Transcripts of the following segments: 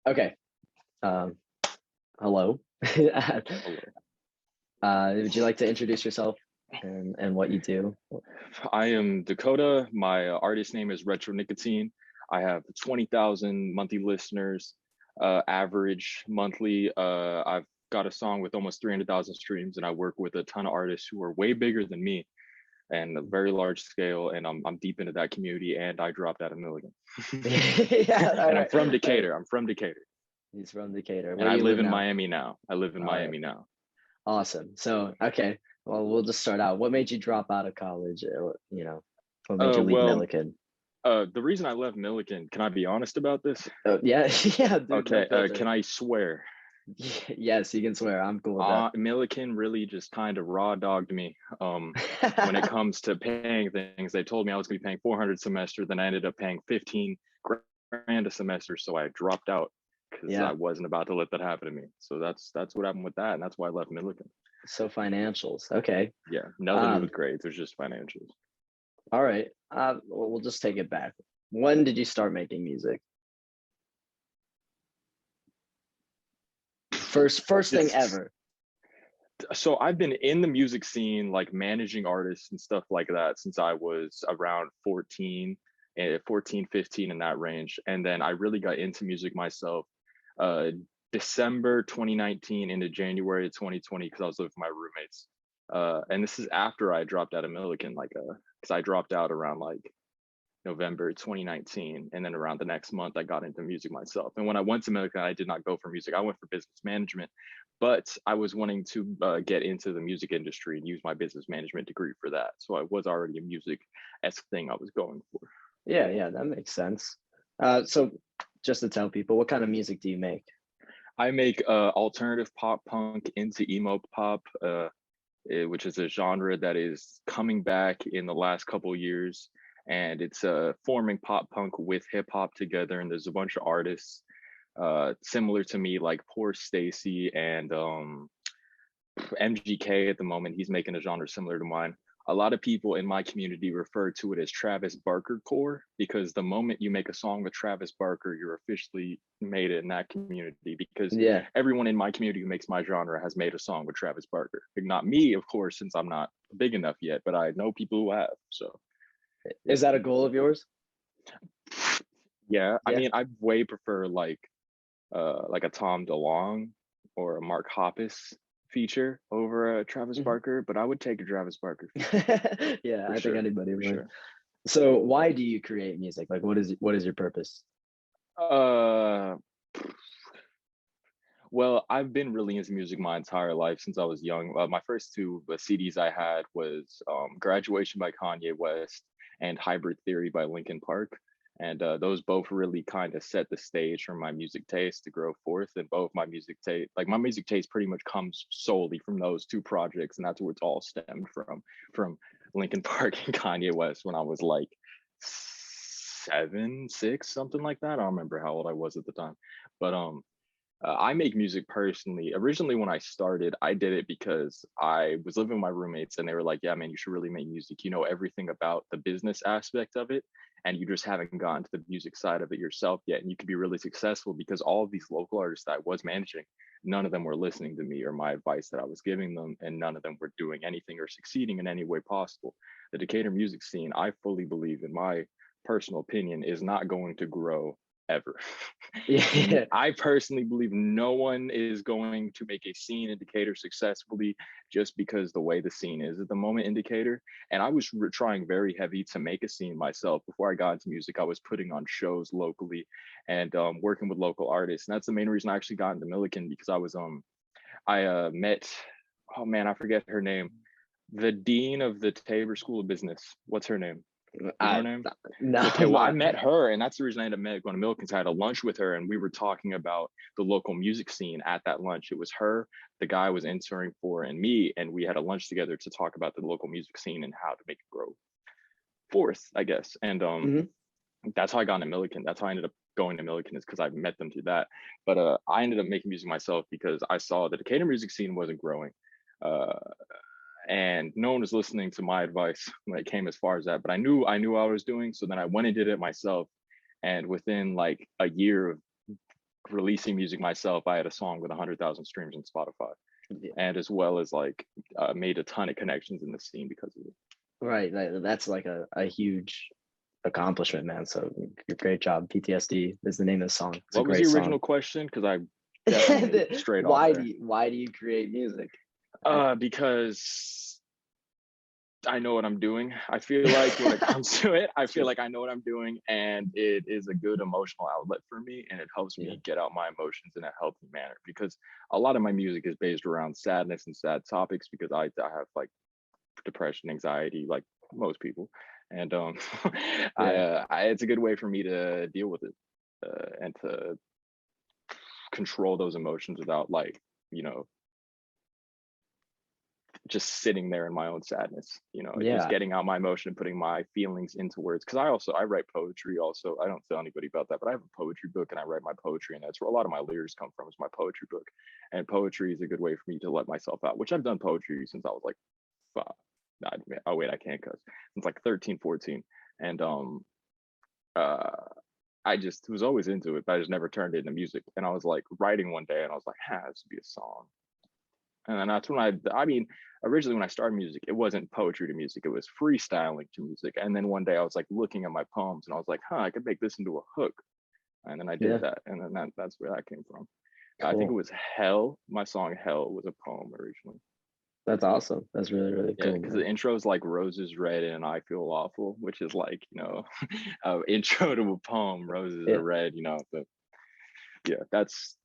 Okay. Um, hello. Hello. Would you like to introduce yourself and what you do? I am Dakota. My artist name is Retro Nicotine. I have 20,000 monthly listeners, average monthly. I've got a song with almost 300,000 streams, and I work with a ton of artists who are way bigger than me and a very large scale. And I'm deep into that community, and I dropped out of Milligan. Yeah, all And I'm right. from All right. Decatur. I'm from Decatur, He's from Decatur. and Where do I you live live in now? Miami now. I live in All right. Miami now. Awesome. So, okay. Well, we'll just start out. What made you drop out of college? What made you leave Well, Millikan? the reason I left Milligan, can I be honest about this? Oh, yeah. Yeah, dude, no Okay, filter. can I swear? Yes, you can swear. I'm cool with that. Milliken really just kind of raw dogged me. When it comes to paying things, they told me I was going to be paying 400 a semester, then I ended up paying 15 grand a semester, so I dropped out because I Yeah. wasn't about to let that happen to me. So that's what happened with that, and that's why I left Milliken. So financials. Okay. Yeah, nothing to do Um, with grades. It was just financials. all right. We'll just take it back. When did you start making music? First thing It's ever. so I've been in the music scene, like managing artists and stuff like that, since I was around 14, 14, 15 in that range. And then I really got into music myself uh, December 2019 into January of 2020 because I was living with my roommates. And this is after I dropped out of Millikan, because I dropped out around like November 2019. And then around the next month, I got into music myself. And when I went to America, I did not go for music. I went for business management, but I was wanting to get into the music industry and use my business management degree for that. So I was already a music-esque thing I was going for. Yeah, yeah, that makes sense. So just to tell people, what kind of music do you make? I make alternative pop punk into emo pop, which is a genre that is coming back in the last couple years, and it's forming pop punk with hip hop together. And there's a bunch of artists similar to me, like Poor Stacy and MGK at the moment. He's making a genre similar to mine. A lot of people in my community refer to it as Travis Barker core because the moment you make a song with Travis Barker, you're officially made it in that community because Yeah. everyone in my community who makes my genre has made a song with Travis Barker. Like, not me, of course, since I'm not big enough yet, but I know people who have. So, Is yeah. that a goal of yours? Yeah. I Yeah. mean, I way prefer like a Tom DeLonge or a Mark Hoppus feature over a Travis Mhm. Barker, but I would take a Travis Barker feature Yeah, for I think sure, anybody for would. sure. So why do you create music? Like what is your purpose? Uh, well, I've been really into music my entire life since I was young. My first two CDs I had was "Graduation" by Kanye West and "Hybrid Theory" by Linkin Park, and those both really kind of set the stage for my music taste to grow forth. And both my music taste, like my music taste, pretty much comes solely from those two projects, and that's where it's all stemmed from Linkin Park and Kanye West when I was like 7, 6, something like that. I don't remember how old I was at the time, but I make music personally. Originally, when I started, I did it because I was living with my roommates and they were like, yeah, man, you should really make music. You know everything about the business aspect of it, and you just haven't gotten to the music side of it yourself yet. And you could be really successful because all of these local artists that I was managing, none of them were listening to me or my advice that I was giving them, and none of them were doing anything or succeeding in any way possible. The Decatur music scene, I fully believe, in my personal opinion, is not going to grow ever. Yeah. I personally believe no one is going to make a scene indicator successfully just because the way the scene is at the moment indicator. And I was trying very heavy to make a scene myself before I got into music. I was putting on shows locally and working with local artists. And that's the main reason I actually got into Milliken because I met, oh man, I forget her name, the dean of the Tabor School of Business. What's her name? You know her I name? no, Okay, I'm well, I not. met her, and that's the reason I ended up going to Milk, because I had a lunch with her, and we were talking about the local music scene at that lunch. It was her, the guy I was interning for, and me, and we had a lunch together to talk about the local music scene and how to make it grow forth, I guess. And Mhm. that's how I got into Milliken. That's how I ended up going to Milliken, is because I met them through that. But I ended up making music myself because I saw the Decatur music scene wasn't growing. Uh, and no one was listening to my advice when it came as far as that, but I knew what I was doing, so then I went and did it myself, and within like a year of releasing music myself, I had a song with 100,000 streams on Spotify, Yeah. and as well as like made a ton of connections in the scene because of it. Right. That's like a huge accomplishment, man. So great job. PTSD is the name of the song. It's a What was the great song. original question? Because I definitely straight off there. Why do you create music? Because I know what I'm doing. I feel like when it comes to it, I feel like I know what I'm doing, and it is a good emotional outlet for me, and it helps me get out my emotions in a healthy manner. Because a lot of my music is based around sadness and sad topics, because I have like depression, anxiety, like most people, and it's a good way for me to deal with it and to control those emotions without like, you know, just sitting there in my own sadness, you know, just getting out my emotion and putting my feelings into words. Because I write poetry also. I don't tell anybody about that, but I have a poetry book and I write my poetry, and that's where a lot of my lyrics come from, is my poetry book. And poetry is a good way for me to let myself out, which I've done poetry since I was like oh wait, I can't cuss, since like 13, 14. And I just was always into it, but I just never turned it into music. And I was like writing one day and I was like, this would be a song. And then that's when I mean, originally when I started music, it wasn't poetry to music, it was freestyling to music. And then one day I was like looking at my poems and I was like, I could make this into a hook. And then I did that. And then that's where that came from. Cool. I think it was Hell. My song Hell was a poem originally. That's awesome. That's really, really cool. Yeah, because the intro is like Roses Red and I Feel Awful, which is like, you know, intro to a poem, Roses are red, you know. But yeah, that's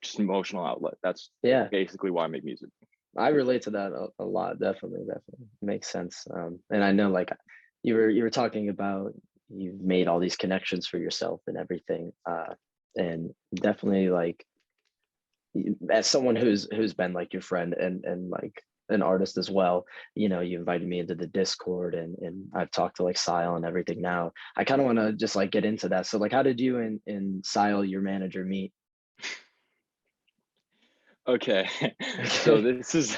just emotional outlet. That's basically why I make music. I relate to that a lot. Definitely makes sense. And I know, like, you were talking about, you've made all these connections for yourself and everything, and definitely, like, as someone who's been like your friend and like an artist as well, you know, you invited me into the Discord, and I've talked to like Sile and everything. Now I kind of want to just like get into that. So like, how did you and Sile, your manager, meet? Okay. So this is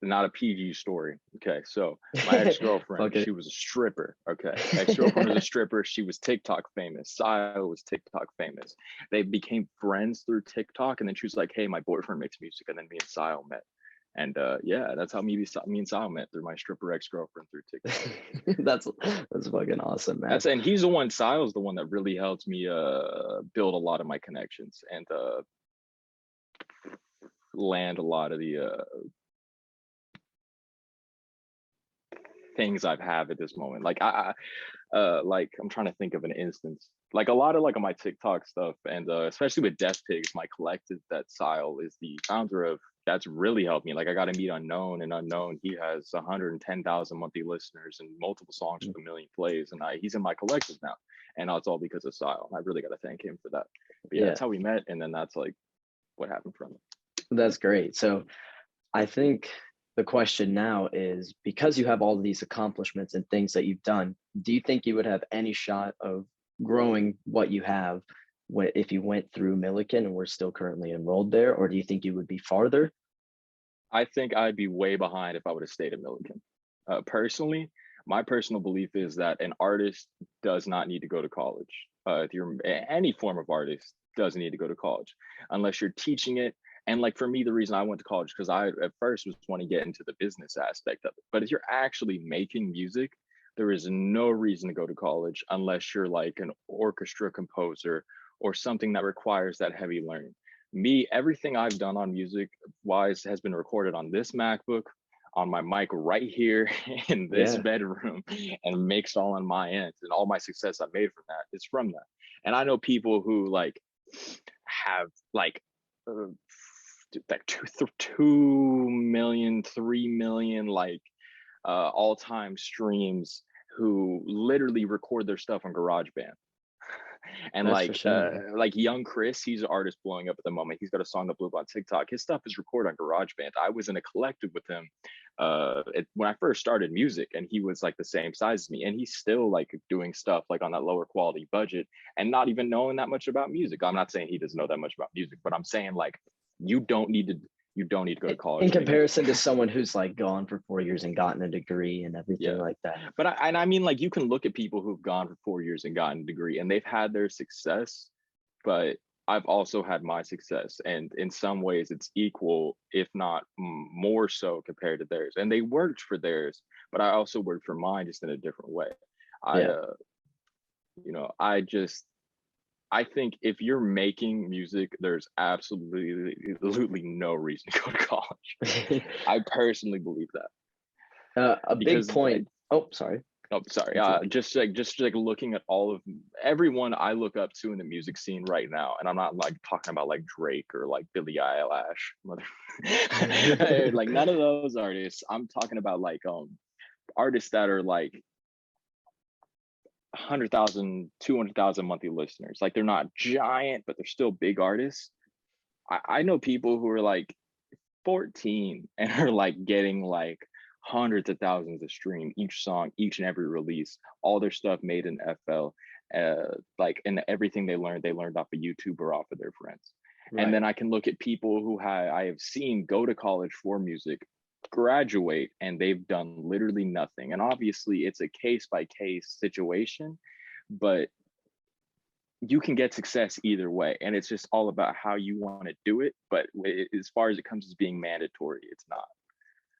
not a PG story. Okay, so my ex-girlfriend, she was a stripper. Okay, ex-girlfriend was a stripper. She was TikTok famous. Sile was TikTok famous. They became friends through TikTok, and then she was like, "Hey, my boyfriend makes music," and then me and Sile met. And that's how me and Sile met, through my stripper ex-girlfriend through TikTok. That's fucking awesome, man. And he's the one. Sile's the one that really helped me build a lot of my connections and land a lot of the things I've had at this moment. Like like I'm trying to think of an instance. Like a lot of like on my TikTok stuff, and especially with Death Pigs, my collective that Sile is the founder of, that's really helped me. Like I got to meet Unknown, and Unknown, he has 110,000 monthly listeners and multiple songs with 1 million plays, and he's in my collective now, and it's all because of Sile. I really got to thank him for that. But that's how we met, and then that's like what happened from it. That's great. So I think the question now is, because you have all of these accomplishments and things that you've done, do you think you would have any shot of growing what you have if you went through Millikan and were still currently enrolled there, or do you think you would be farther? I think I'd be way behind if I would have stayed at Millikan. Personally, my personal belief is that an artist does not need to go to college. If you're any form of artist, doesn't need to go to college unless you're teaching it. And like for me, the reason I went to college, because I at first was want to get into the business aspect of it. But if you're actually making music, there is no reason to go to college unless you're like an orchestra composer or something that requires that heavy learning. Me, everything I've done on music wise has been recorded on this MacBook, on my mic right here in this bedroom, and mixed all on my end. And all my success I made from that is from that. And I know people who like have like 2 million, 3 million like all-time streams, who literally record their stuff on GarageBand. And like young Chris, he's an artist blowing up at the moment. He's got a song that blew up on TikTok. His stuff is recorded on GarageBand. I was in a collective with him when I first started music, and he was like the same size as me, and he's still like doing stuff like on that lower quality budget and not even knowing that much about music. I'm not saying he doesn't know that much about music, but I'm saying like you don't need to You don't need to go to college In to make music. comparison to someone who's like gone for 4 years and gotten a degree and everything Yeah. like that. But I mean, like, you can look at people who've gone for 4 years and gotten a degree and they've had their success, but I've also had my success. And in some ways it's equal, if not more so compared to theirs. And they worked for theirs, but I also worked for mine, just in a different way. I, Yeah. you know, I think if you're making music, there's absolutely no reason to go to college. I personally believe that. A big Because point. Oh, sorry. oh, sorry. Continue. Just like looking at all of everyone I look up to in the music scene right now, and I'm not like talking about like Drake or like Billie Eilish, like none of those artists. I'm talking about like artists that are like 100,000, 200,000 monthly listeners. Like, they're not giant, but they're still big artists. I know people who are like 14 and are like getting like hundreds of thousands of streams each song, each and every release, all their stuff made in FL, like, and everything they learned off of YouTube or off of their friends. Right. And then I can look at people who I have seen go to college for music, graduate, and they've done literally nothing. And obviously it's a case by case situation, but you can get success either way, and it's just all about how you want to do it. But as far as it comes as being mandatory, it's not.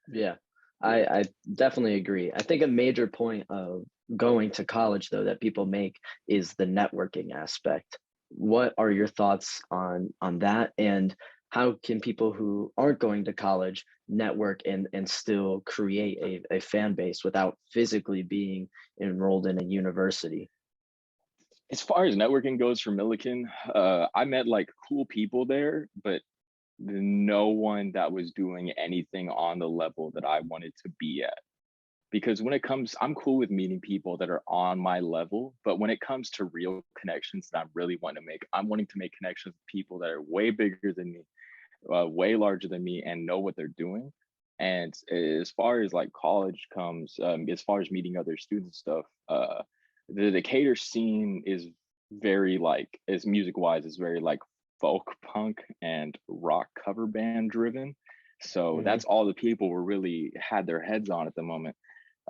Yeah, I definitely agree. I think a major point of going to college, though, that people make is the networking aspect. What are your thoughts on that, and how can people who aren't going to college network and still create a fan base without physically being enrolled in a university? As far as networking goes for Milliken, I met like cool people there, but no one that was doing anything on the level that I wanted to be at. Because when it comes, I'm cool with meeting people that are on my level, but when it comes to real connections that I really want to make, I'm wanting to make connections with people that are way bigger than me, way larger than me, and know what they're doing. And as far as like college comes, as far as meeting other students stuff, the Decatur scene is very like, as music wise, is very like folk punk and rock cover band driven. So Mhm. that's all the people were really had their heads on at the moment.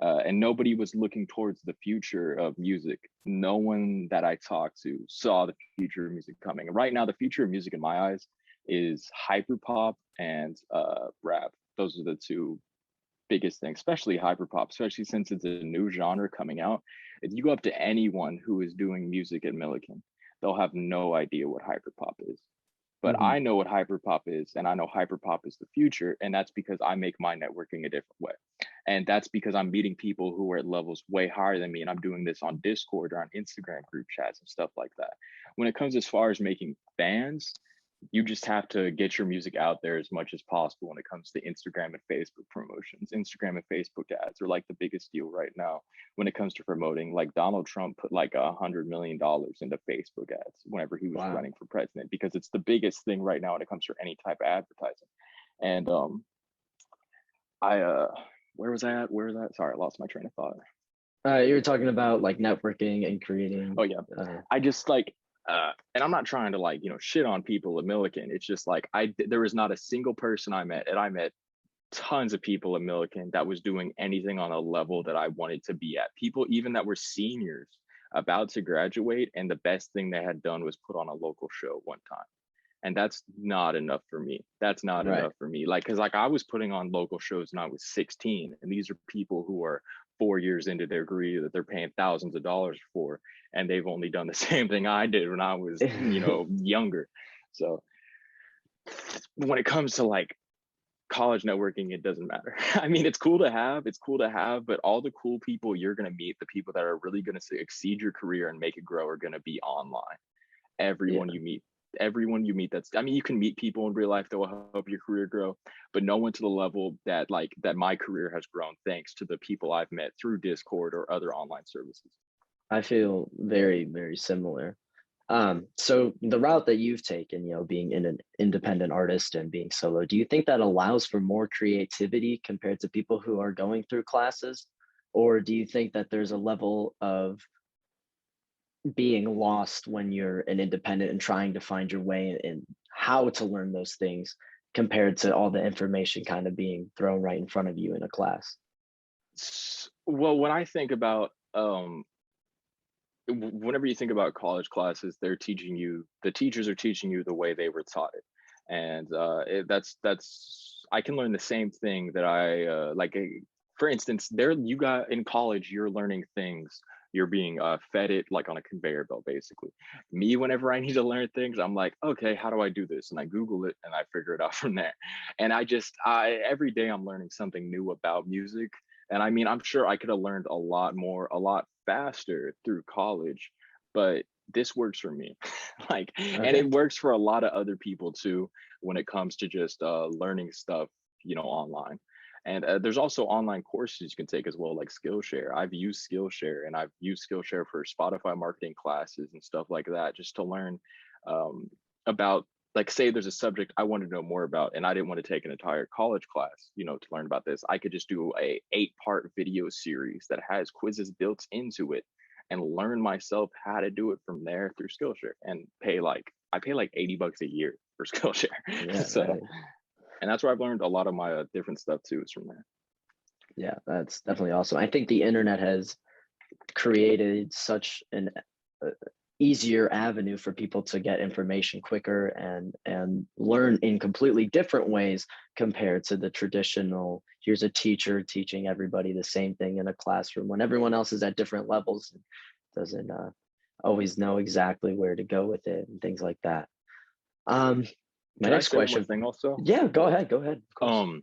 And nobody was looking towards the future of music. No one that I talked to saw the future of music coming. Right now, the future of music in my eyes is hyperpop and rap. Those are the two biggest things, especially hyperpop, especially since it's a new genre coming out. If you go up to anyone who is doing music at Milliken, they'll have no idea what hyperpop is. But Mhm. I know what hyperpop is, and I know hyperpop is the future, and that's because I make my networking a different way. And that's because I'm meeting people who are at levels way higher than me, and I'm doing this on Discord or on Instagram group chats and stuff like that. When it comes as far as making fans, you just have to get your music out there as much as possible when it comes to Instagram and Facebook promotions. Instagram and Facebook ads are like the biggest deal right now when it comes to promoting. Like, Donald Trump put like $100 million into Facebook ads whenever he was Wow. running for president, because it's the biggest thing right now when it comes to any type of advertising. And I where was I at? Where was that? Sorry, I lost my train of thought. You were talking about like networking and Oh creating. yeah. I just like and I'm not trying to like, shit on people at Milliken. It's just like there was not a single person I met, and I met tons of people at Milliken that was doing anything on a level that I wanted to be at. People even that were seniors about to graduate, and the best thing they had done was put on a local show one time. And that's not enough for me. That's not Right. enough for me. Like, because like I was putting on local shows when I was 16, and these are people who are 4 years into their degree that they're paying thousands of dollars for, and they've only done the same thing I did when I was, younger. So when it comes to like college networking, it doesn't matter. I mean, it's cool to have, but all the cool people you're going to meet, the people that are really going to exceed your career and make it grow, are going to be online. Yeah. Everyone you meet that's, I mean, you can meet people in real life that will help your career grow, but no one to the level that my career has grown thanks to the people I've met through Discord or other online services. I feel very, very similar. So the route that you've taken, being an independent artist and being solo, do you think that allows for more creativity compared to people who are going through classes? Or do you think that there's a level of being lost when you're an independent and trying to find your way and how to learn those things compared to all the information kind of being thrown right in front of you in a class? Well, when I think about whenever you think about college classes, the teachers are teaching you the way they were taught it, and that's I can learn the same thing that for instance, there you got in college, you're learning things. You're being fed it like on a conveyor belt, basically. Me, whenever I need to learn things, I'm like, okay, how do I do this? And I Google it and I figure it out from there. And I every day I'm learning something new about music. And I mean, I'm sure I could have learned a lot more, a lot faster through college, but this works for me. And Okay. it works for a lot of other people too when it comes to just learning stuff, online. And there's also online courses you can take as well, like Skillshare. I've used Skillshare, and I've used Skillshare for Spotify marketing classes and stuff like that, just to learn about, like, say there's a subject I want to know more about, and I didn't want to take an entire college class, to learn about this. I could just do a 8-part video series that has quizzes built into it, and learn myself how to do it from there through Skillshare, and I pay like $80 a year for Skillshare. Yeah, So, right. and that's where I've learned a lot of my different stuff too, is from there. Yeah, that's definitely awesome. I think the internet has created such an uh, easier avenue for people to get information quicker and learn in completely different ways compared to the traditional, here's a teacher teaching everybody the same thing in a classroom, when everyone else is at different levels and doesn't always know exactly where to go with it and things like that. My Can I next say one more question. thing also? Yeah, go ahead, of course.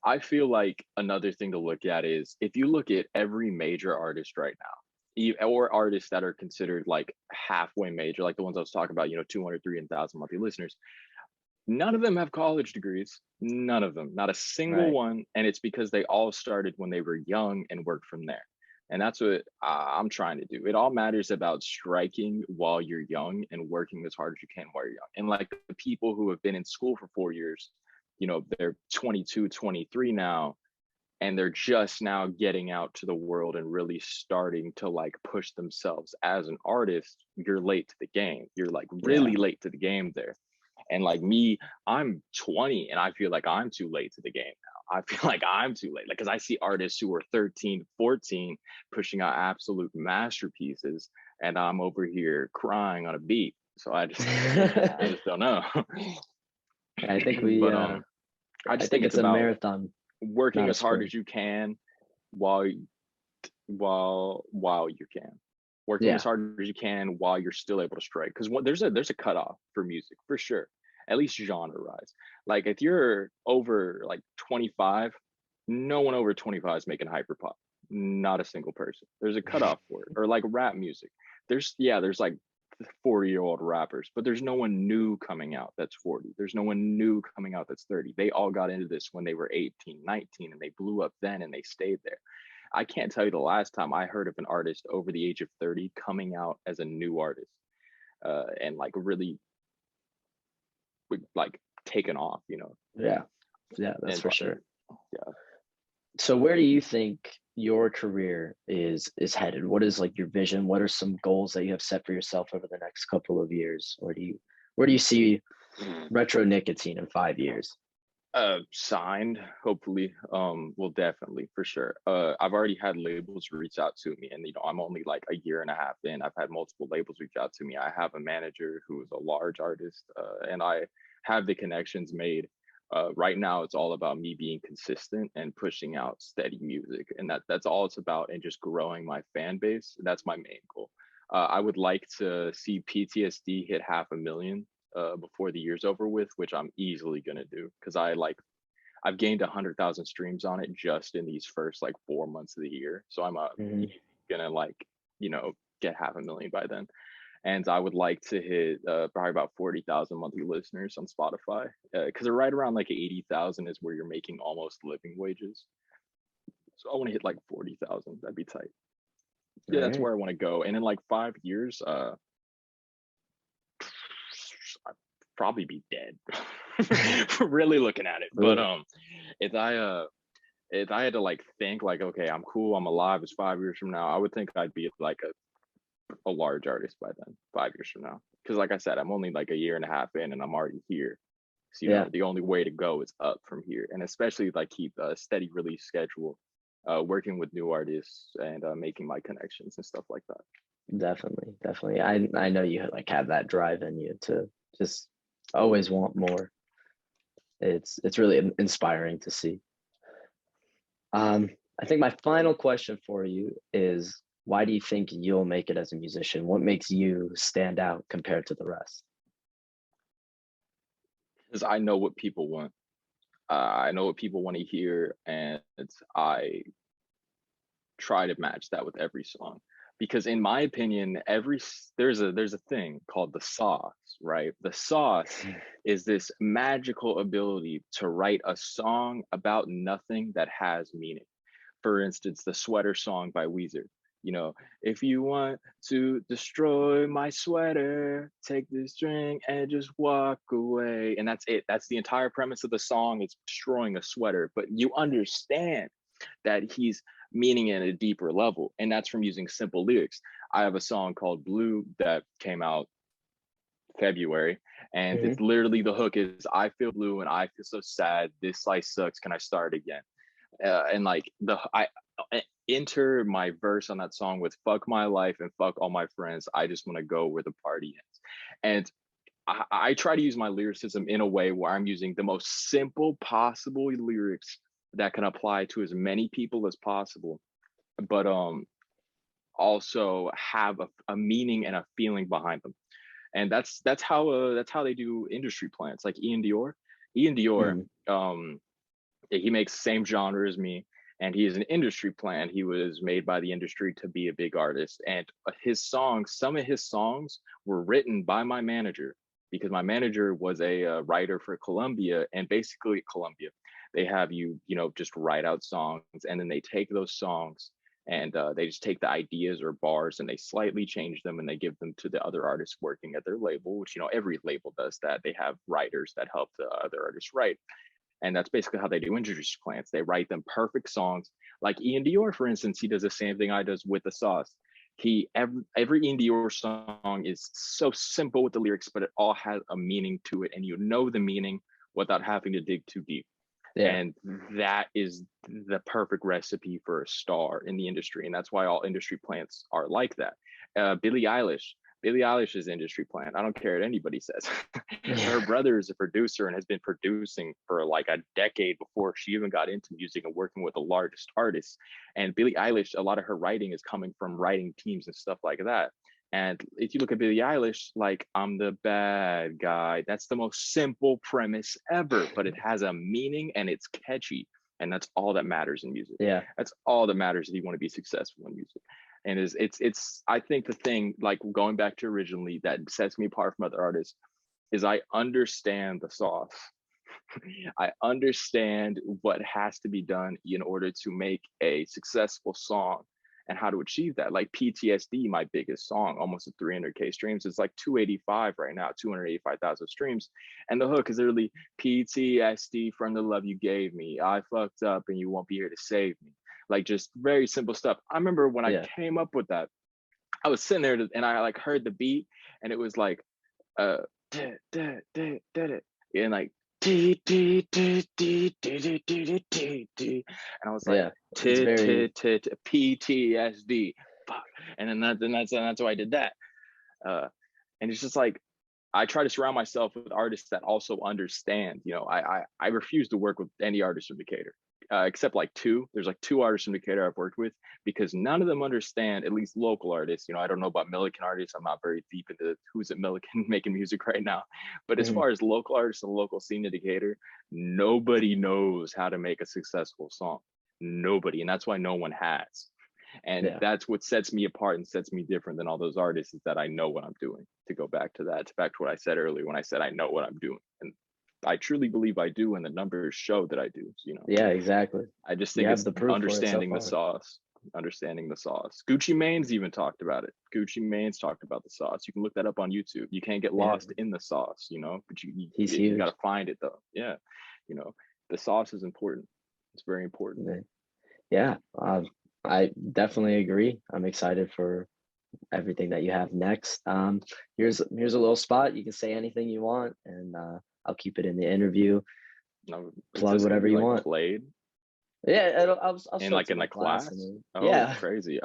I feel like another thing to look at is, if you look at every major artist right now, or artists that are considered like halfway major, like the ones I was talking about, 200, 300,000 monthly listeners, none of them have college degrees. None of them, not a single Right. one. And it's because they all started when they were young and worked from there. And that's what I'm trying to do. It all matters about striking while you're young and working as hard as you can while you're young. And like the people who have been in school for 4 years, they're 22, 23 now, and they're just now getting out to the world and really starting to like push themselves as an artist. You're late to the game. You're like Yeah. really late to the game there. And like me, I'm 20 and I feel like I'm too late to the game now. I feel like I'm too late. Like, because I see artists who are 13, 14 pushing out absolute masterpieces, and I'm over here crying on a beat. So I just don't know. I think we But I I just think think it's it's a about marathon, working not a as hard sprint. as you can while while you can. Working as Yeah. hard as you can while you're still able to strike. Because there's a cutoff for music for sure. At least genre rise. Like if you're over like 25, no one over 25 is making hyperpop. Not a single person. There's a cutoff for it. Or like rap music. There's like 40-year-old rappers, but there's no one new coming out that's 40. There's no one new coming out that's 30. They all got into this when they were 18, 19, and they blew up then and they stayed there. I can't tell you the last time I heard of an artist over the age of 30 coming out as a new artist, and like really like taken off, Yeah. Yeah, that's and for sure. yeah. So where do you think your career is headed? What is like your vision? What are some goals that you have set for yourself over the next couple of years? Where do you see retro nicotine in 5 years? Signed, hopefully. Well, definitely, for sure. I've already had labels reach out to me, and I'm only like a year and a half in. I've had multiple labels reach out to me. I have a manager who is a large artist, and I have the connections made. Right now, it's all about me being consistent and pushing out steady music, and that's all it's about, and just growing my fan base. That's my main goal. I would like to see PTSD hit 500,000 before the year's over with, which I'm easily gonna do, because I've gained 100,000 streams on it just in these first like 4 months of the year. So I'm Mhm. gonna like get 500,000 by then. And I would like to hit probably about 40,000 monthly listeners on Spotify, because right around like 80,000 is where you're making almost living wages. So I want to hit like 40,000. That'd be tight. All Yeah, that's right. where I want to go. And in like 5 years, I'd probably be dead. Really looking at it. But Ooh, if I had to like think like, okay, I'm cool, I'm alive, it's 5 years from now, I would think I'd be like a large artist by then, 5 years from now. Because like I said, I'm only like a year and a half in and I'm already here. So, the only way to go is up from here, and especially like keep a steady release schedule, working with new artists and making my connections and stuff like that. Definitely. I know you like have that drive in you to just always want more. It's really inspiring to see. I think my final question for you is, why do you think you'll make it as a musician? What makes you stand out compared to the rest? Because I know what people want. I know what people want to hear, and I try to match that with every song. Because in my opinion, there's a thing called the sauce, right? The sauce is this magical ability to write a song about nothing that has meaning. For instance, the Sweater song by Weezer. If you want to destroy my sweater, take this drink and just walk away. And that's it. That's the entire premise of the song. It's destroying a sweater, but you understand that he's meaning it at a deeper level. And that's from using simple lyrics. I have a song called Blue that came out February, and it's literally, the hook is, I feel blue and I feel so sad. This life sucks. Can I start again? And like I enter my verse on that song with fuck my life and fuck all my friends. I just want to go where the party ends. And I try to use my lyricism in a way where I'm using the most simple possible lyrics that can apply to as many people as possible, but also have a meaning and a feeling behind them. And that's how they do industry plants, like Ian Dior. Ian Dior, he makes the same genre as me, and he is an industry plant. He was made by the industry to be a big artist, and some of his songs were written by my manager, because my manager was a writer for Columbia. And basically Columbia, they have you just write out songs, and then they take those songs and they just take the ideas or bars and they slightly change them and they give them to the other artists working at their label, which every label does that. They have writers that help the other artists write. And that's basically how they do industry plants. They write them perfect songs. Like Ian Dior, for instance, he does the same thing I does with the sauce. Every Ian Dior song is so simple with the lyrics, but it all has a meaning to it, and you know the meaning without having to dig too deep. And that is the perfect recipe for a star in the industry, and that's why all industry plants are like that. Billie Eilish is industry plant. I don't care what anybody says. Her brother is a producer and has been producing for like a decade before she even got into music and working with the largest artists. And Billie Eilish, a lot of her writing is coming from writing teams and stuff like that. And if you look at Billie Eilish, like, I'm the bad guy, that's the most simple premise ever, but it has a meaning and it's catchy. And that's all that matters in music. That's all that matters if you want to be successful in music. And it's I think the thing, like going back to originally, that sets me apart from other artists is I understand the sauce. I understand what has to be done in order to make a successful song and how to achieve that. Like PTSD, my biggest song, almost at 300K streams. It's like 285 right now, 285,000 streams. And the hook is literally, PTSD from the love you gave me. I fucked up and you won't be here to save me. Like, just very simple stuff. I remember when I came up with that, I was sitting there and I like heard the beat, and it was like, and like, and I was like, PTSD, fuck. And then that's why I did that. And it's just like, I try to surround myself with artists that also understand. I refuse to work with any artist from Decatur, except like two. There's like two artists from Decatur I've worked with, because none of them understand, at least local artists. I don't know about Milliken artists. I'm not very deep into who's at Milliken making music right now. But as far as local artists and local scene in Decatur, nobody knows how to make a successful song. Nobody. And that's why no one has. And that's what sets me apart and sets me different than all those artists, is that I know what I'm doing. To go back to that, back to what I said earlier when I said I know what I'm doing. And I truly believe I do, and the numbers show that I do. Yeah, exactly. I just think it's understanding the sauce. Understanding the sauce. Gucci Mane's even talked about it. Gucci Mane's talked about the sauce. You can look that up on YouTube. You can't get lost in the sauce, but you got to find it though. Yeah, the sauce is important. It's very important. Yeah, I definitely agree. I'm excited for everything that you have next. Here's a little spot. You can say anything you want, and I'll keep it in the interview. No, is Plug this gonna whatever be you like want. played Yeah, I'll in show it like to in my a class, class? and Oh, yeah. crazy.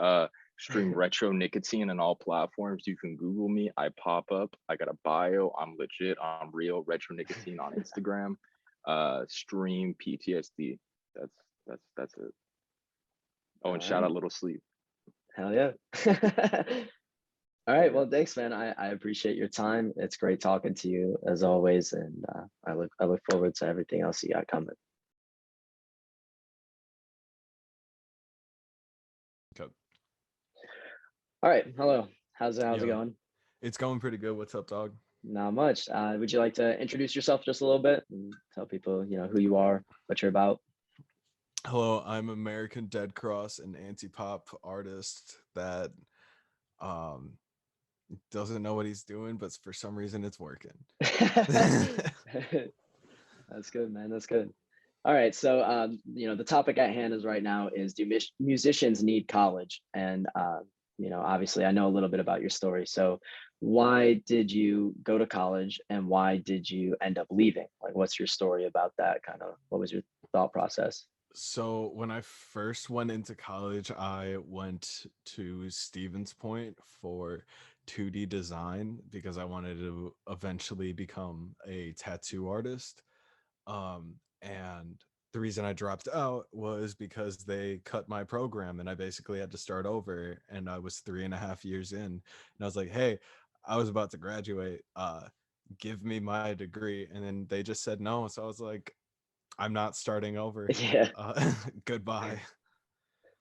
Stream retro nicotine on all platforms. You can Google me. I pop up. I got a bio. I'm legit. I'm real. Retro nicotine on Instagram. Stream PTSD. That's it. Oh, All and shout out right. Little Sleep. Hell yeah. All But right. yeah. Well, thanks, man. I appreciate your time. It's great talking to you as always, and I look forward to everything else you got coming. Okay. All right. Hello. How's it Yo, going? it's going pretty good. What's up, dog? Not much. Would you like to introduce yourself just a little bit and tell people, who you are, what you're about? Hello, I'm American Dead Cross, an anti-pop artist that um doesn't know what he's doing, but for some reason it's working. That's good, man. That's good. All right. So, the topic at hand is right now is, do musicians need college? And, obviously I know a little bit about your story. So why did you go to college and why did you end up leaving? Like, what's your story about that? Kind of, what was your thought process? So when I first went into college, I went to Stevens Point for 2D design because I wanted to eventually become a tattoo artist. And the reason I dropped out was because they cut my program and I basically had to start over. And I was 3.5 years in, and I was like, hey, I was about to graduate. Give me my degree. And then they just said no. So I was like, I'm not starting over. Yeah, Goodbye.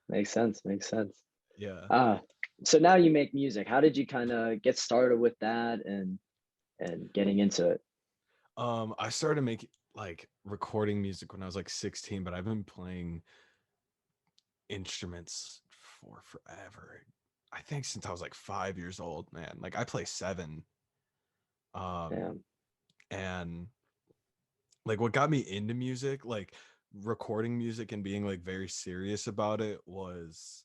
makes sense. Makes sense. Yeah. Uh, so now you make music. How did you kind of get started with that and getting into it? I started making like recording music when I was like 16, but I've been playing instruments for forever. I think since I was like 5 years old, man. Like I play seven. Um, Yeah, and like what got me into music, like recording music and being like very serious about it was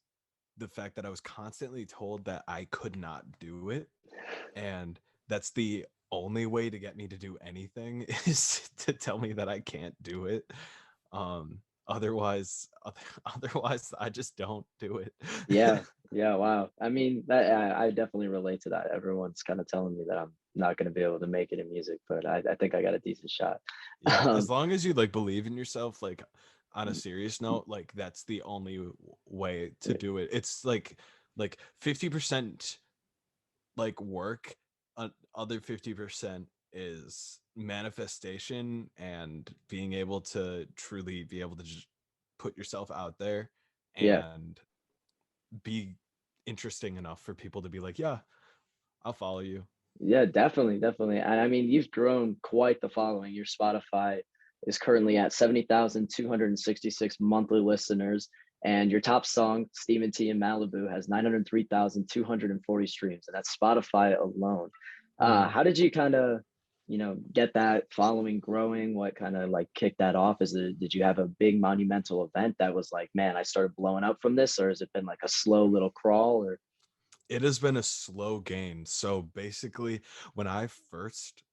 the fact that I was constantly told that I could not do it. And that's the only way to get me to do anything is to tell me that I can't do it. Otherwise, otherwise I just don't do it. yeah, yeah. Wow. I mean, that I definitely relate to that. Everyone's kind of telling me that I'm not going to be able to make it in music, but I think I got a decent shot. Yeah, as Um, long as you like believe in yourself, like on a serious note, like that's the only way to do it. It's like 50% like work, other 50% is manifestation and being able to truly be able to just put yourself out there yeah, and be interesting enough for people to be like, yeah, I'll follow you. yeah, definitely, definitely. And I mean, you've grown quite the following. Your Spotify is currently at 70,266 monthly listeners. And your top song, Stephen T in Malibu, has 903,240 streams. And that's Spotify alone. Mhm. How did you kind of, get that following growing? What kind of like kicked that off? Did you have a big monumental event that was like, man, I started blowing up from this? Or has it been like a slow little crawl? Or It has been a slow gain. So basically, when I first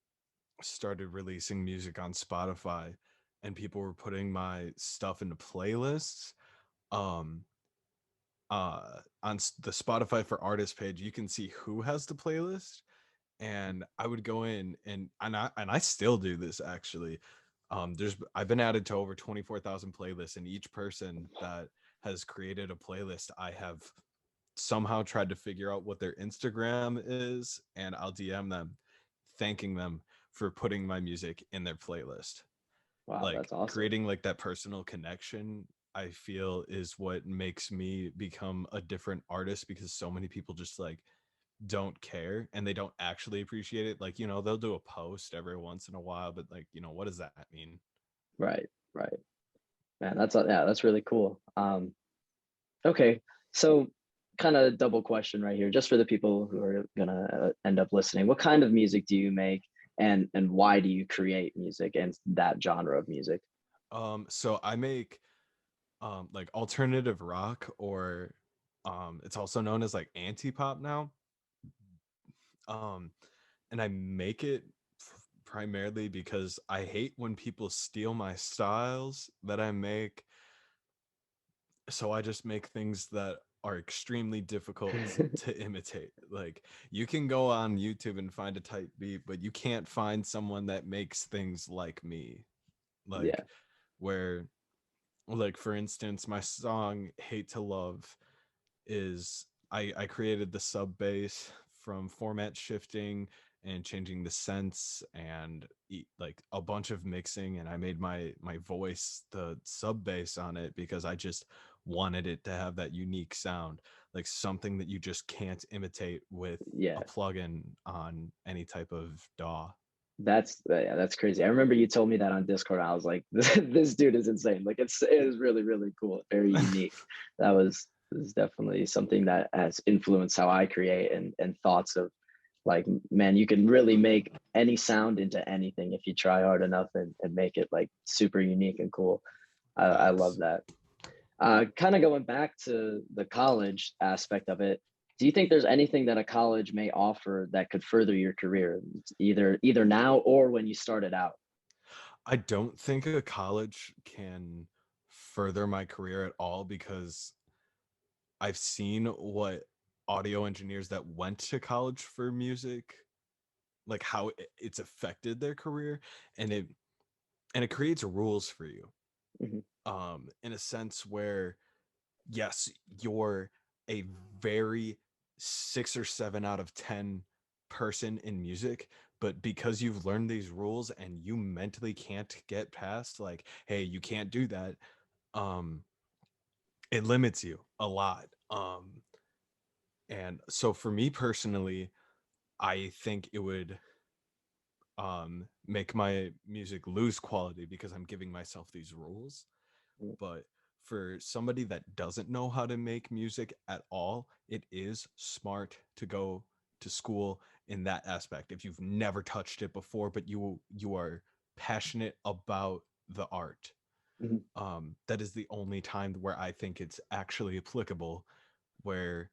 started releasing music on Spotify and people were putting my stuff into playlists, um, on the Spotify for Artists page, you can see who has the playlist. And I would go in and I still do this actually. I've been added to over 24,000 playlists, and each person that has created a playlist, I have somehow tried to figure out what their Instagram is, and I'll DM them thanking them for putting my music in their playlist. wow, Like that's awesome. creating like that personal connection, I feel is what makes me become a different artist, because so many people just like don't care and they don't actually appreciate it. Like, they'll do a post every once in a while, but like, what does that mean? Right, right. Man, yeah, that's really cool. Okay, so kind of double question right here, just for the people who are gonna end up listening. What kind of music do you make, and why do you create music and that genre of music? So I make like alternative rock, or it's also known as like anti-pop now. um and I make it primarily because I hate when people steal my styles that I make. So I just make things that are extremely difficult to imitate. Like, you can go on YouTube and find a type beat, but you can't find someone that makes things like me. Yeah. Like, where, like, for instance, my song Hate to Love is, I created the sub bass from format shifting and changing the sense and like a bunch of mixing, and I made my voice the sub bass on it because I just wanted it to have that unique sound, like something that you just can't imitate with Yeah. a plugin on any type of DAW. That's yeah, that's crazy. I remember you told me that on Discord. I was like, this dude is insane. Like it is really, really cool, very unique. That was is definitely something that has influenced how I create and thoughts of like, man, you can really make any sound into anything if you try hard enough and make it like super unique and cool. I love Facts. that. Kind of going back to the college aspect of it, do you think there's anything that a college may offer that could further your career, either now or when you started out? I don't think a college can further my career at all because I've seen what audio engineers that went to college for music, like how it's affected their career, and it creates rules for you. Mhm. In a sense where, yes, you're a very 6 or 7 out of 10 person in music, but because you've learned these rules and you mentally can't get past, like, hey, you can't do that, um, it limits you a lot. And so for me personally, I think it would make my music lose quality because I'm giving myself these rules. Mm. But for somebody that doesn't know how to make music at all, it is smart to go to school in that aspect. If you've never touched it before, but you are passionate about the art, Mhm. that is the only time where I think it's actually applicable, where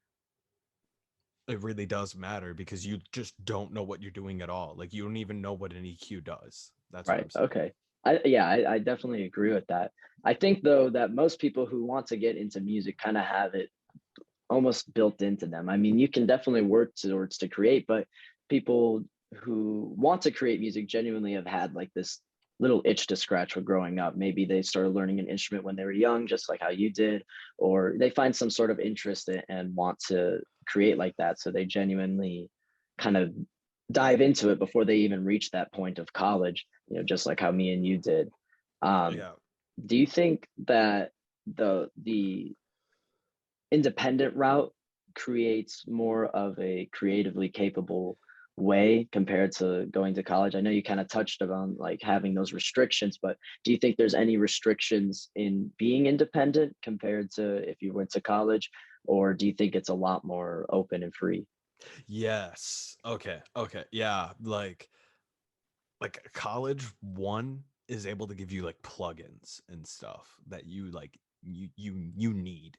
it really does matter because you just don't know what you're doing at all. Like, you don't even know what an EQ does. That's what Right. I'm saying. Okay. I definitely agree with that. I think though that most people who want to get into music kind of have it almost built into them. I mean, you can definitely work towards to create, but people who want to create music genuinely have had like this little itch to scratch when growing up. Maybe they started learning an instrument when they were young, just like how you did, or they find some sort of interest and want to create like that. So they genuinely kind of dive into it before they even reach that point of college, just like how me and you did. Um, Yeah. do you think that the independent route creates more of a creatively capable way compared to going to college? I know you kind of touched on like having those restrictions, but do you think there's any restrictions in being independent compared to if you went to college, or do you think it's a lot more open and free? Yes. Okay. Okay. Yeah. Like college one is able to give you like plugins and stuff that you like you need.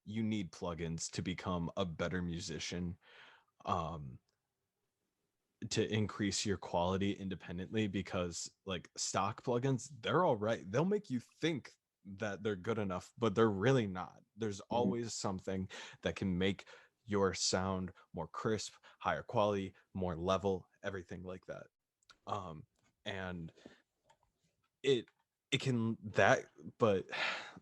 You need plugins to become a better musician, um to increase your quality independently, because like stock plugins, they're all right. They'll make you think that they're good enough, but they're really not. There's Mhm. always something that can make your sound more crisp, higher quality, more level, everything like that. um and it it can that but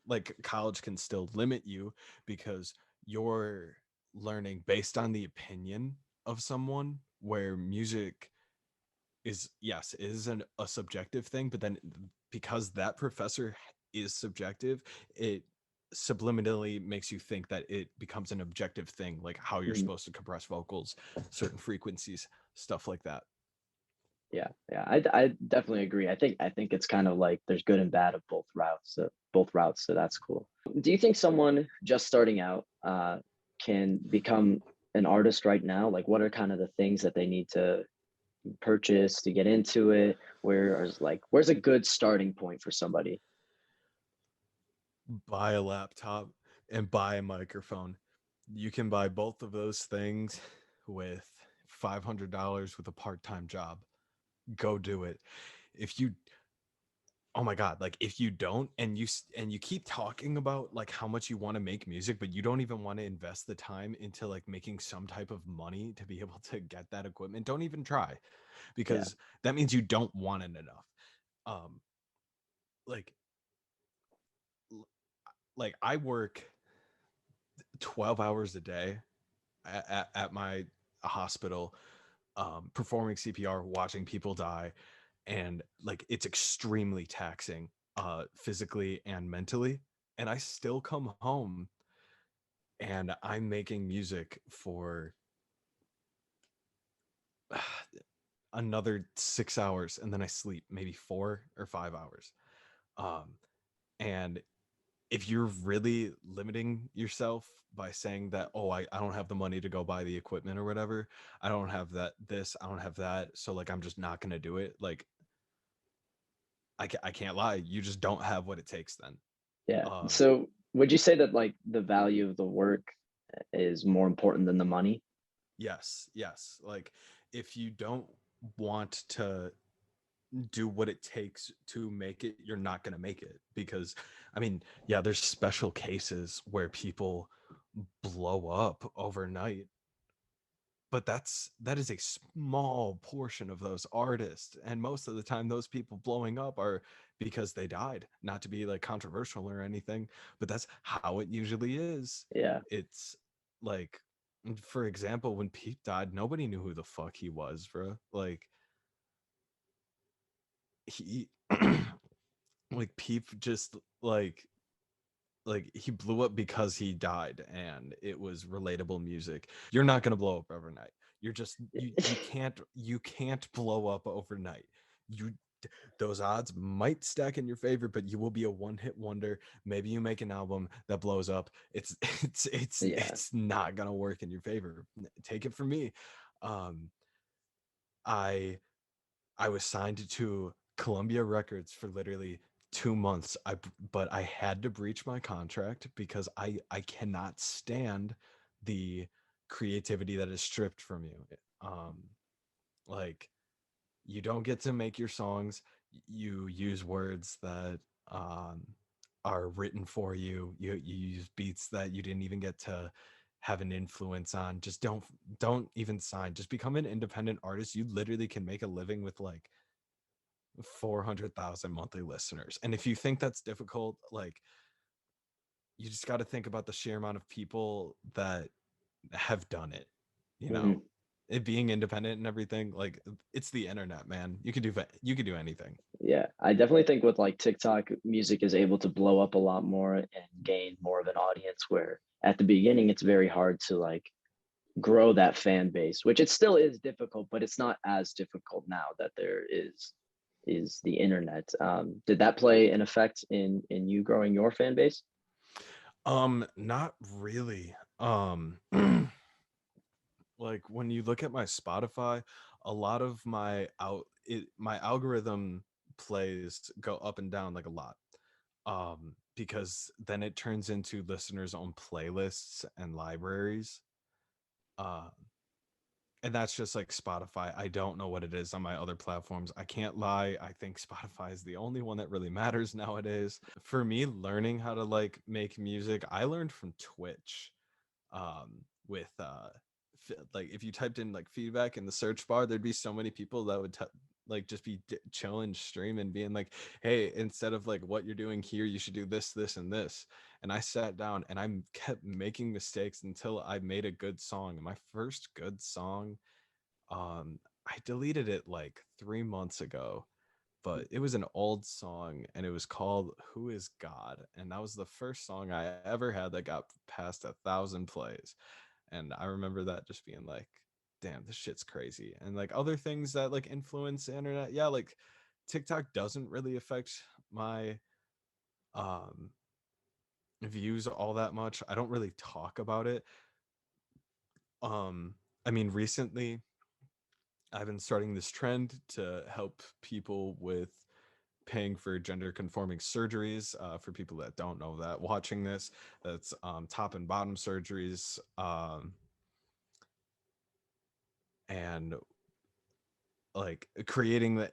like college can still limit you because you're learning based on the opinion of someone, where music is, yes, is a subjective thing, but then because that professor is subjective, it subliminally makes you think that it becomes an objective thing, like how you're Mhm. supposed to compress vocals, certain frequencies, stuff like that. I definitely agree. I think it's kind of like there's good and bad of both routes. So that's cool. Do you think someone just starting out can become an artist right now? Like, what are kind of the things that they need to purchase to get into it? Where's a good starting point for somebody? Buy a laptop and buy a microphone. You can buy both of those things with $500 with a part-time job. go do it. If you, oh my god, like if you don't, and you keep talking about like how much you want to make music, but you don't even want to invest the time into like making some type of money to be able to get that equipment, don't even try, Yeah. because that means you don't want it enough. um like like I work 12 hours a day at my hospital, performing CPR, watching people die, and like it's extremely taxing, physically and mentally. And I still come home and I'm making music for another 6 hours, and then I sleep maybe 4 or 5 hours. Um, and if you're really limiting yourself by saying that, oh, I don't have the money to go buy the equipment or whatever, I don't have that, this, I don't have that, so like I'm just not gonna do it, like I can't lie, you just don't have what it takes then. Yeah. um So would you say that like the value of the work is more important than the money? yes, yes, like if you don't want to do what it takes to make it, you're not going to make it. Because I mean, yeah, there's special cases where people blow up overnight, but that is a small portion of those artists, and most of the time those people blowing up are because they died. Not to be like controversial or anything, but that's how it usually is. Yeah. It's like, for example, when Pete died, nobody knew who the fuck he was, bro. Like he like Peep just like he blew up because he died and it was relatable music. You're not going to blow up overnight. You're just you can't blow up overnight. You Those odds might stack in your favor, but you will be a one-hit wonder. Maybe you make an album that blows up. It's Yeah. it's not going to work in your favor. Take it from me. Um I I was signed to Columbia Records for literally 2 months. But I had to breach my contract because I cannot stand the creativity that is stripped from you. Um, like you don't get to make your songs. You use words that um are written for you. You use beats that you didn't even get to have an influence on. Just don't even sign. Just become an independent artist. You literally can make a living with like 400,000 monthly listeners. And if you think that's difficult, like you just got to think about the sheer amount of people that have done it, you know, Mhm. it being independent and everything. Like it's the internet, man. You can do anything. Yeah, I definitely think with like TikTok, music is able to blow up a lot more and gain more of an audience, where at the beginning it's very hard to like grow that fan base, which it still is difficult, but it's not as difficult now that there is the internet. Did that play an effect in you growing your fan base? Not really. Like when you look at my Spotify, a lot of my algorithm plays go up and down like a lot. Because then it turns into listeners' own playlists and libraries. Uh, and that's just like Spotify. I don't know what it is on my other platforms. I can't lie. I think Spotify is the only one that really matters nowadays. For me, learning how to like make music, I learned from Twitch. With like if you typed in like feedback in the search bar, there'd be so many people that would like just be chilling streaming, being like, hey, instead of like what you're doing here, you should do this, this, and this. And I sat down and kept making mistakes until I made a good song. And my first good song, I deleted it like 3 months ago, but it was an old song and it was called Who Is God? And that was the first song I ever had that got past 1,000 plays. And I remember that just being like, damn, this shit's crazy. And like other things that like influence the internet, yeah, like TikTok doesn't really affect my um views all that much. I don't really talk about it. Um I mean, recently I've been starting this trend to help people with paying for gender conforming surgeries. For people that don't know that watching this, that's top and bottom surgeries. And like creating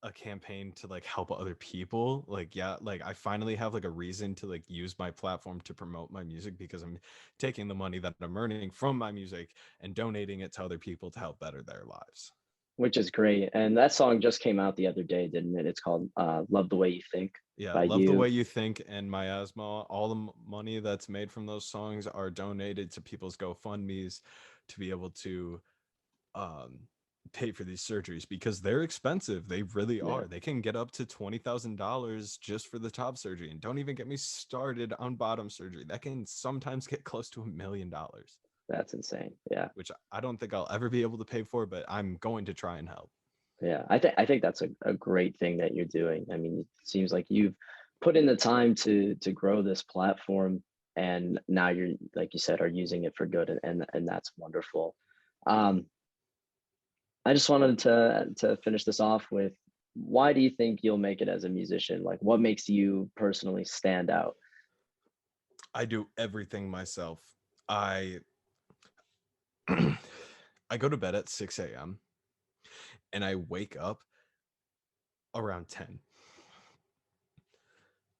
a campaign to like help other people, like yeah, like I finally have like a reason to like use my platform to promote my music, because I'm taking the money that I'm earning from my music and donating it to other people to help better their lives. Which is great. And that song just came out the other day, didn't it? It's called Love the Way You Think Yeah, by Love the you. Way You Think and Miasma. All the money that's made from those songs are donated to people's GoFundMe's to be able to um pay for these surgeries, because they're expensive. They really Yeah, are. They can get up to $20,000 just for the top surgery, and don't even get me started on bottom surgery. That can sometimes get close to $1 million, that's insane. Yeah. which I don't think I'll ever be able to pay for, but I'm going to try and help. Yeah, I think that's a great thing that you're doing. I mean, it seems like you've put in the time to grow this platform, and now you're, like you said, are using it for good, and that's wonderful. Um, I just wanted to finish this off with, why do you think you'll make it as a musician? Like, what makes you personally stand out? I do everything myself. I I go to bed at 6 a.m. and I wake up around 10.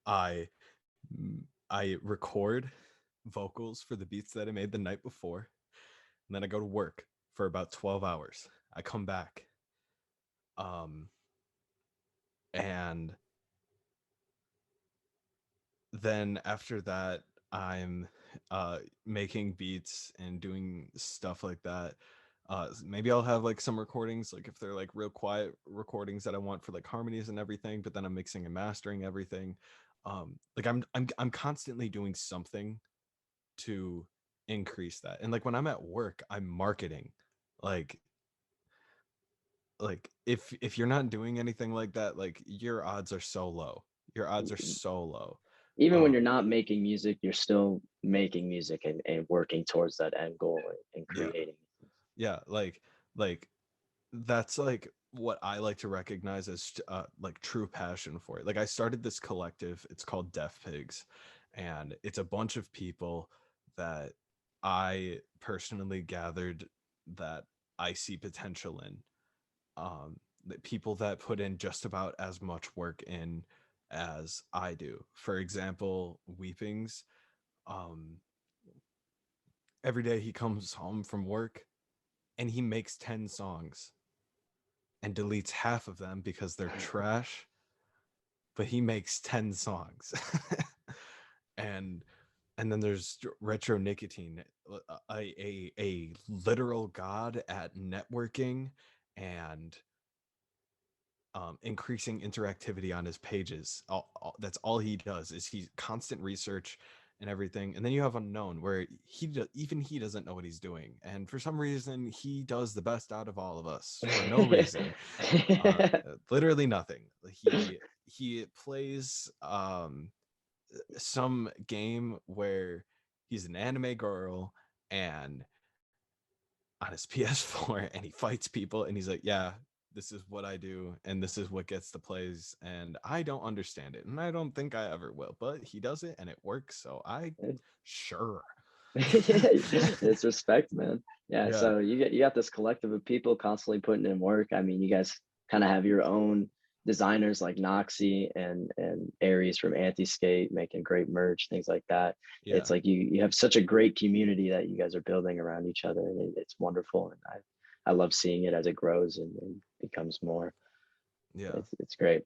I I record vocals for the beats that I made the night before, and then I go to work for about 12 hours. I come back, um, and then after that, I'm making beats and doing stuff like that. Maybe I'll have like some recordings, like if they're like real quiet recordings that I want for like harmonies and everything, but then I'm mixing and mastering everything. Like I'm constantly doing something to increase that. And like when I'm at work, I'm marketing. Like if you're not doing anything like that, like your odds are so low. Your odds are so low. Even when you're Um not making music, you're still making music and working towards that end goal, and yeah. creating. Yeah, like that's like what I like to recognize as like true passion for it. Like I started this collective, it's called Deaf Pigs, and it's a bunch of people that I personally gathered that I see potential in. The people that put in just about as much work in as I do. For example, Weepings, um every day he comes home from work and he makes 10 songs and deletes half of them because they're trash, but he makes 10 songs. and and then there's Retro Nicotine, a literal god at networking and increasing interactivity on his pages. That's all he does, is he constant research and everything. And then you have Unknown, where even he doesn't know what he's doing, and for some reason he does the best out of all of us for no reason. Literally nothing. He plays some game where he's an anime girl and on his PS4, and he fights people and he's like, yeah, this is what I do and this is what gets the plays, and I don't understand it and I don't think I ever will, but he does it and it works, so I sure. It's respect, man. Yeah. Yeah. So you got this collective of people constantly putting in work. I mean, you guys kind of have your own designers like Noxy and Aries from Anti-Skate making great merch, things like that. Yeah. It's like you have such a great community that you guys are building around each other, and it's wonderful. And I love seeing it as it grows and becomes more. Yeah. It's great.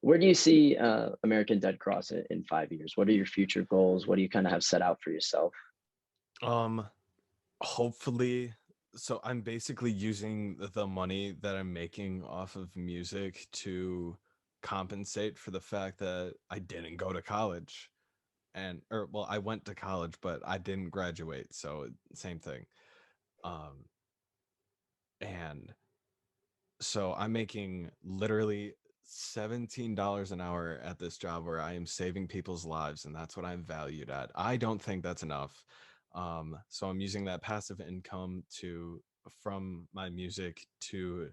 Where do you see American Dead Cross in 5 years? What are your future goals? What do you kind of have set out for yourself? um Hopefully, so I'm basically using the money that I'm making off of music to compensate for the fact that I didn't go to college, and or well, I went to college but I didn't graduate, so same thing. um and so I'm making literally $17 an hour at this job where I am saving people's lives, and that's what I'm valued at. I don't think that's enough. So I'm using that passive income to from my music to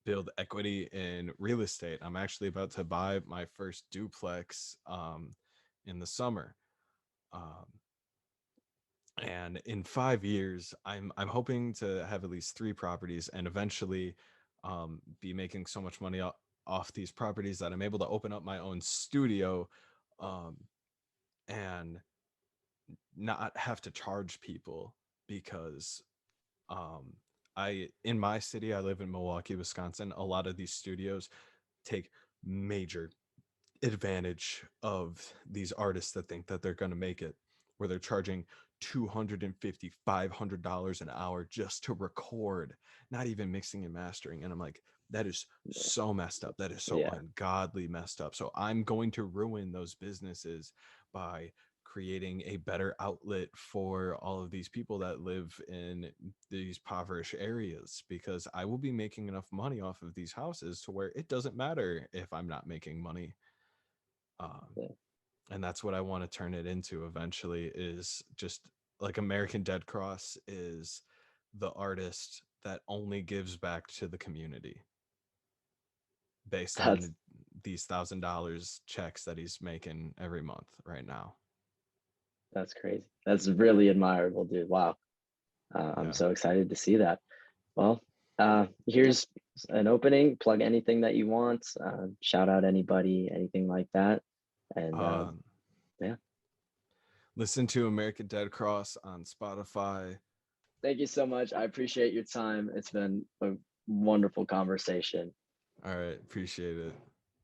build equity in real estate. I'm actually about to buy my first duplex in the summer. Um, And in 5 years, I'm hoping to have at least 3 properties, and eventually be making so much money off these properties that I'm able to open up my own studio, um, and not have to charge people, because um, in my city, I live in Milwaukee, Wisconsin. A lot of these studios take major advantage of these artists that think that they're going to make it, where they're charging $250 $500 an hour just to record, not even mixing and mastering. And I'm like, that is so messed up, that is so Yeah, ungodly messed up. So I'm going to ruin those businesses by creating a better outlet for all of these people that live in these impoverished areas, because I will be making enough money off of these houses to where it doesn't matter if I'm not making money. um, yeah. and that's what I want to turn it into eventually, is just like American Dead Cross is the artist that only gives back to the community based That's on these $1,000 checks that he's making every month right now. that's crazy. That's really admirable, dude. Wow. I'm Yeah. so excited to see that. Well, here's an opening. Plug anything that you want. Shout out anybody, anything like that. And Um, yeah, listen to American Dead Cross on Spotify. thank you so much. I appreciate your time. It's been a wonderful conversation. All right, appreciate it.